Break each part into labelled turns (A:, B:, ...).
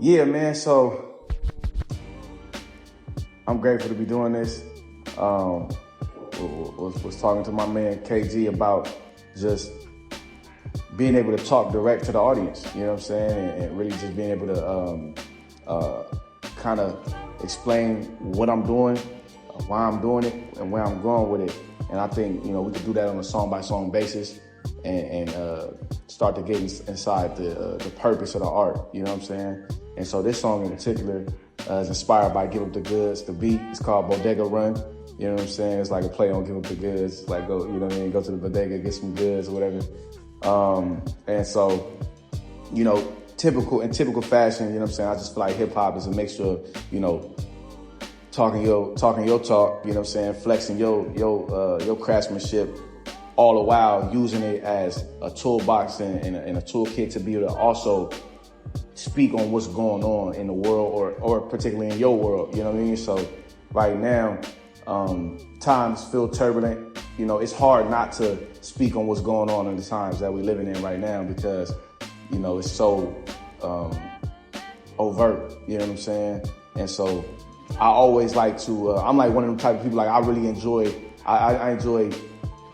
A: Yeah, man, so I'm grateful to be doing this. Was talking to my man KG about just being able to talk direct to the audience, you know what I'm saying? And really just being able to kind of explain what I'm doing, why I'm doing it, and where I'm going with it. And I think, you know, we could do that on a song-by-song basis and start to get inside the purpose of the art, you know what I'm saying? And so this song in particular is inspired by Give Up the Goods. The beat is called Bodega Run, you know what I'm saying? It's like a play on Give Up the Goods, like go, you know what I mean? Go to the bodega, get some goods or whatever. And so, you know, in typical fashion, you know what I'm saying? I just feel like hip hop is a mixture of, you know, talking your talk, you know what I'm saying? Flexing your craftsmanship, all the while using it as a toolbox and a toolkit to be able to also speak on what's going on in the world or particularly in your world, you know what I mean? So right now, times feel turbulent. You know, it's hard not to speak on what's going on in the times that we're living in right now because, you know, it's so overt, you know what I'm saying? And so I always like to, I'm like one of them type of people, like I really enjoy, I enjoy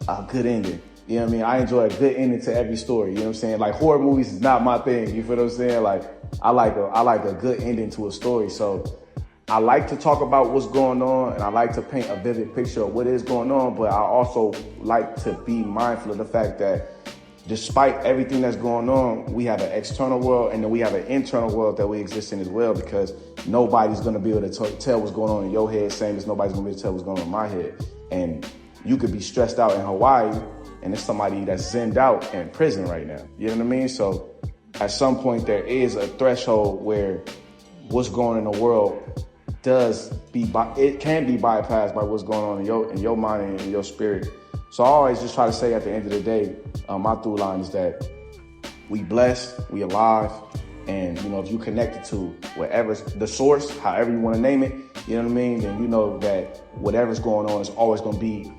A: a good ending. You know what I mean? I enjoy a good ending to every story. You know what I'm saying? Like horror movies is not my thing. You feel what I'm saying? Like I like a good ending to a story. So I like to talk about what's going on and I like to paint a vivid picture of what is going on. But I also like to be mindful of the fact that despite everything that's going on, we have an external world and then we have an internal world that we exist in as well, because nobody's going to be able to tell what's going on in your head, same as nobody's going to be able to tell what's going on in my head. And you could be stressed out in Hawaii and there's somebody that's zenned out in prison right now. You know what I mean? So at some point there is a threshold where what's going on in the world it can be bypassed by what's going on in your mind and in your spirit. So I always just try to say at the end of the day, my through line is that we blessed, we alive, and you know, if you connected to whatever's the source, however you want to name it, you know what I mean, then you know that whatever's going on is always going to be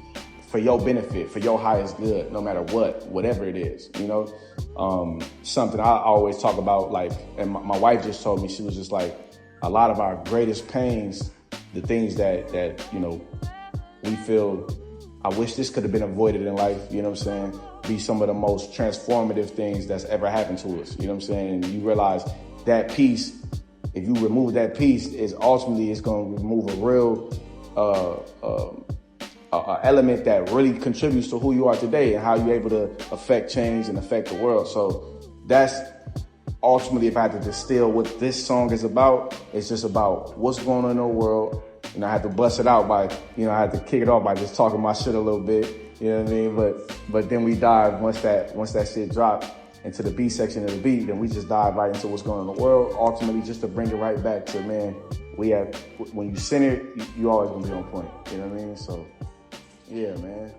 A: for your benefit, for your highest good, no matter whatever it is, you know. Something I always talk about, like, and my wife just told me, she was just like, a lot of our greatest pains, the things that you know, we feel, I wish this could have been avoided in life, you know what I'm saying, be some of the most transformative things that's ever happened to us, you know what I'm saying? And you realize that piece, if you remove that piece, is ultimately it's going to remove a real element that really contributes to who you are today and how you're able to affect change and affect the world. So that's ultimately, if I had to distill what this song is about, it's just about what's going on in the world. And I had to bust it out by, you know, I had to kick it off by just talking my shit a little bit, you know what I mean? But then we dive, once that shit dropped into the B section of the beat, then we just dive right into what's going on in the world, ultimately just to bring it right back to, man, when you center it, you always gonna be on point, you know what I mean? So, yeah, man.